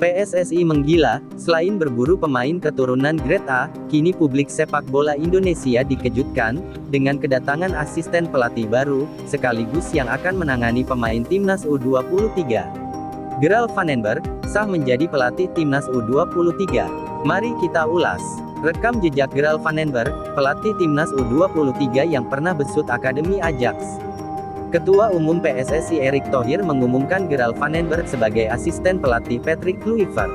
PSSI menggila, selain berburu pemain keturunan Grade A, kini publik sepak bola Indonesia dikejutkan, dengan kedatangan asisten pelatih baru, sekaligus yang akan menangani pemain Timnas U23. Gerald Vandenberg, sah menjadi pelatih Timnas U23. Mari kita ulas. Rekam jejak Gerald Vandenberg, pelatih Timnas U23 yang pernah besut Akademi Ajax. Ketua Umum PSSI Erick Thohir mengumumkan Gerald Vandenberg sebagai asisten pelatih Patrick Kluivert.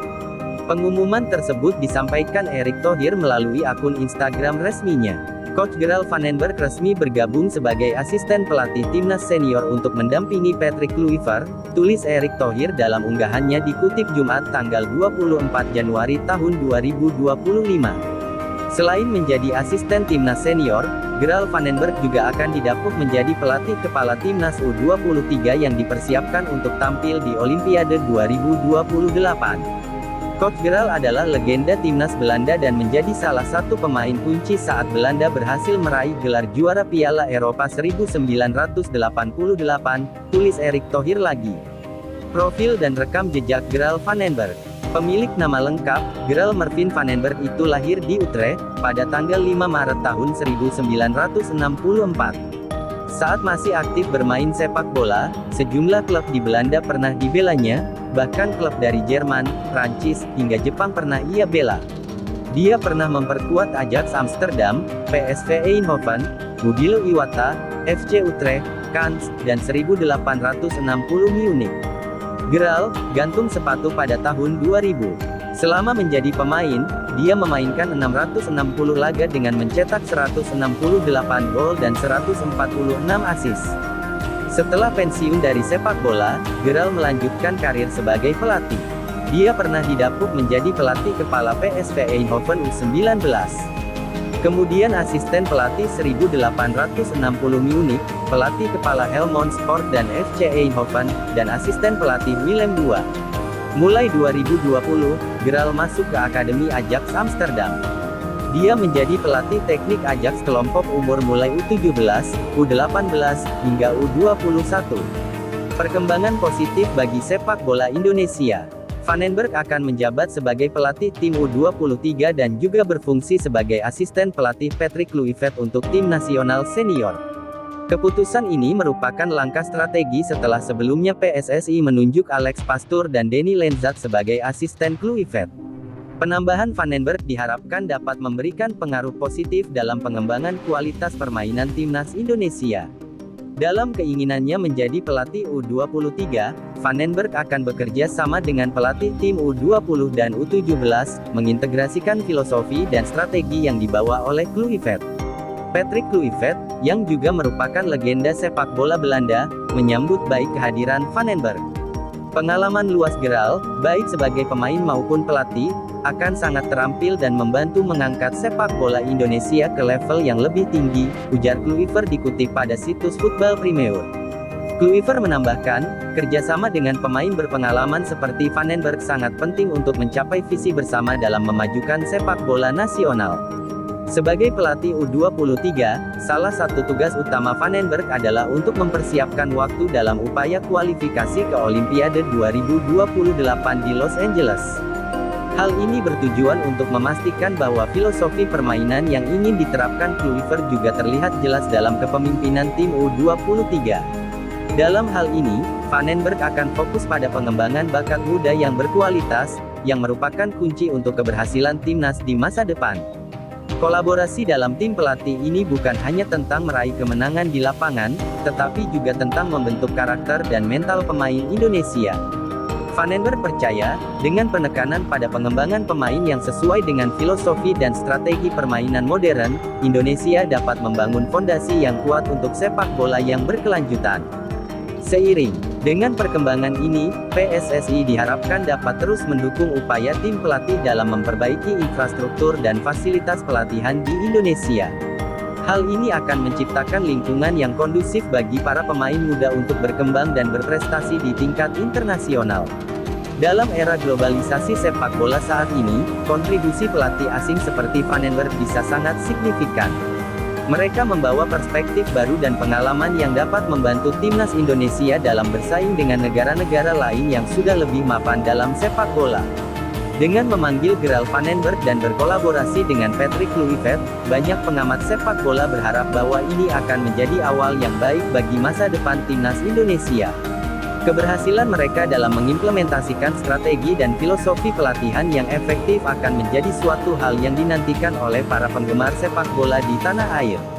Pengumuman tersebut disampaikan Erick Thohir melalui akun Instagram resminya. Coach Gerald Vandenberg resmi bergabung sebagai asisten pelatih Timnas Senior untuk mendampingi Patrick Kluivert, tulis Erick Thohir dalam unggahannya dikutip Jumat tanggal 24 Januari tahun 2025. Selain menjadi asisten Timnas Senior, Gerald Vandenberg juga akan didapuk menjadi pelatih kepala Timnas U23 yang dipersiapkan untuk tampil di Olimpiade 2028. Coach Gerald adalah legenda Timnas Belanda dan menjadi salah satu pemain kunci saat Belanda berhasil meraih gelar juara Piala Eropa 1988, tulis Erick Thohir lagi. Profil dan rekam jejak Gerald Vandenberg. Pemilik nama lengkap, Gerald Mervin Vandenberg itu lahir di Utrecht, pada tanggal 5 Maret tahun 1964. Saat masih aktif bermain sepak bola, sejumlah klub di Belanda pernah dibelanya, bahkan klub dari Jerman, Prancis, hingga Jepang pernah ia bela. Dia pernah memperkuat Ajax Amsterdam, PSV Eindhoven, Mudilo Iwata, FC Utrecht, Cannes, dan 1860 Munich. Gerald, gantung sepatu pada tahun 2000. Selama menjadi pemain, dia memainkan 660 laga dengan mencetak 168 gol dan 146 assist. Setelah pensiun dari sepak bola, Gerald melanjutkan karir sebagai pelatih. Dia pernah didapuk menjadi pelatih kepala PSV Eindhoven U19. Kemudian asisten pelatih 1860 Munich, pelatih kepala Helmond Sport dan FC Eindhoven, dan asisten pelatih Willem II. Mulai 2020, Gerald masuk ke Akademi Ajax Amsterdam. Dia menjadi pelatih teknik Ajax kelompok umur mulai U17, U18, hingga U21. Perkembangan positif bagi sepak bola Indonesia. Vandenberg akan menjabat sebagai pelatih tim U23 dan juga berfungsi sebagai asisten pelatih Patrick Kluivert untuk tim nasional senior. Keputusan ini merupakan langkah strategi setelah sebelumnya PSSI menunjuk Alex Pastoor dan Denny Lenzat sebagai asisten Kluivert. Penambahan Vandenberg diharapkan dapat memberikan pengaruh positif dalam pengembangan kualitas permainan timnas Indonesia. Dalam keinginannya menjadi pelatih U23, Vandenberg akan bekerja sama dengan pelatih tim U20 dan U17, mengintegrasikan filosofi dan strategi yang dibawa oleh Kluivert. Patrick Kluivert, yang juga merupakan legenda sepak bola Belanda, menyambut baik kehadiran Vandenberg. Pengalaman luas Gerald, baik sebagai pemain maupun pelatih, akan sangat terampil dan membantu mengangkat sepak bola Indonesia ke level yang lebih tinggi, ujar Kluivert dikutip pada situs Football Premier. Kluivert menambahkan, kerjasama dengan pemain berpengalaman seperti Vandenberg sangat penting untuk mencapai visi bersama dalam memajukan sepak bola nasional. Sebagai pelatih U23, salah satu tugas utama Vandenberg adalah untuk mempersiapkan waktu dalam upaya kualifikasi ke Olimpiade 2028 di Los Angeles. Hal ini bertujuan untuk memastikan bahwa filosofi permainan yang ingin diterapkan Kluivert juga terlihat jelas dalam kepemimpinan tim U23. Dalam hal ini, Vandenberg akan fokus pada pengembangan bakat muda yang berkualitas, yang merupakan kunci untuk keberhasilan timnas di masa depan. Kolaborasi dalam tim pelatih ini bukan hanya tentang meraih kemenangan di lapangan, tetapi juga tentang membentuk karakter dan mental pemain Indonesia. Vandenberg percaya, dengan penekanan pada pengembangan pemain yang sesuai dengan filosofi dan strategi permainan modern, Indonesia dapat membangun fondasi yang kuat untuk sepak bola yang berkelanjutan. Seiring dengan perkembangan ini, PSSI diharapkan dapat terus mendukung upaya tim pelatih dalam memperbaiki infrastruktur dan fasilitas pelatihan di Indonesia. Hal ini akan menciptakan lingkungan yang kondusif bagi para pemain muda untuk berkembang dan berprestasi di tingkat internasional. Dalam era globalisasi sepak bola saat ini, kontribusi pelatih asing seperti Vandenberg bisa sangat signifikan. Mereka membawa perspektif baru dan pengalaman yang dapat membantu timnas Indonesia dalam bersaing dengan negara-negara lain yang sudah lebih mapan dalam sepak bola. Dengan memanggil Gerald van den Berg dan berkolaborasi dengan Patrick Kluivert, banyak pengamat sepak bola berharap bahwa ini akan menjadi awal yang baik bagi masa depan timnas Indonesia. Keberhasilan mereka dalam mengimplementasikan strategi dan filosofi pelatihan yang efektif akan menjadi suatu hal yang dinantikan oleh para penggemar sepak bola di tanah air.